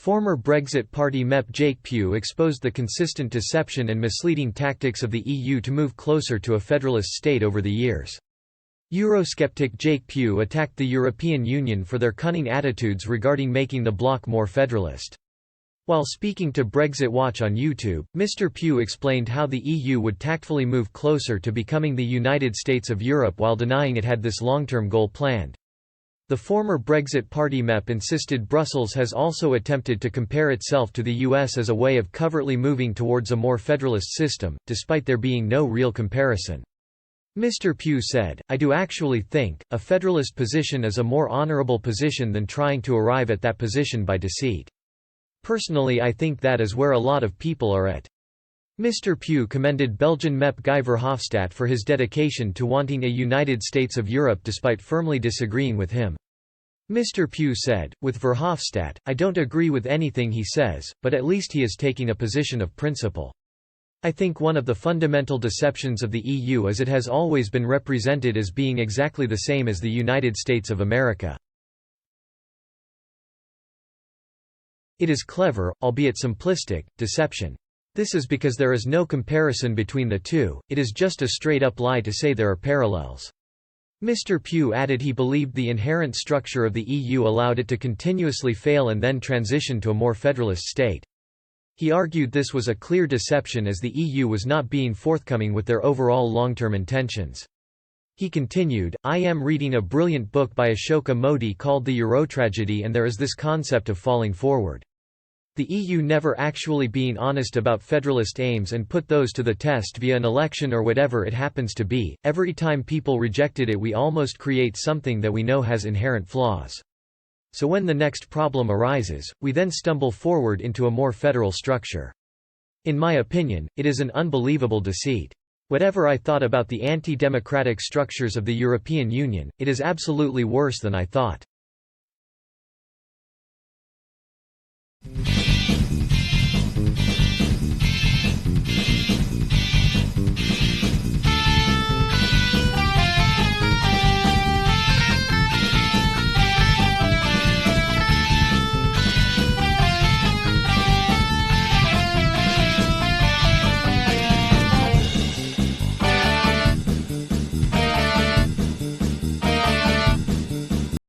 Former Brexit Party MEP Jake Pugh exposed the consistent deception and misleading tactics of the EU to move closer to a federalist state over the years. Eurosceptic Jake Pugh attacked the European Union for their cunning attitudes regarding making the bloc more federalist. While speaking to Brexit Watch on YouTube, Mr. Pugh explained how the EU would tactfully move closer to becoming the United States of Europe while denying it had this long-term goal planned. The former Brexit Party MEP insisted Brussels has also attempted to compare itself to the US as a way of covertly moving towards a more federalist system, despite there being no real comparison. Mr. Pugh said, "I do actually think, a federalist position is a more honorable position than trying to arrive at that position by deceit. Personally, I think that is where a lot of people are at." Mr. Pugh commended Belgian MEP Guy Verhofstadt for his dedication to wanting a United States of Europe despite firmly disagreeing with him. Mr. Pugh said, "With Verhofstadt, I don't agree with anything he says, but at least he is taking a position of principle. I think one of the fundamental deceptions of the EU is it has always been represented as being exactly the same as the United States of America. It is clever, albeit simplistic, deception. This is because there is no comparison between the two, it is just a straight-up lie to say there are parallels." Mr. Pugh added he believed the inherent structure of the EU allowed it to continuously fail and then transition to a more federalist state. He argued this was a clear deception as the EU was not being forthcoming with their overall long-term intentions. He continued, "I am reading a brilliant book by Ashoka Modi called The Eurotragedy, and there is this concept of falling forward. The EU never actually being honest about federalist aims and put those to the test via an election or whatever it happens to be. Every time people rejected it, we almost create something that we know has inherent flaws. So when the next problem arises, we then stumble forward into a more federal structure. In my opinion, it is an unbelievable deceit. Whatever I thought about the anti-democratic structures of the European Union, it is absolutely worse than I thought."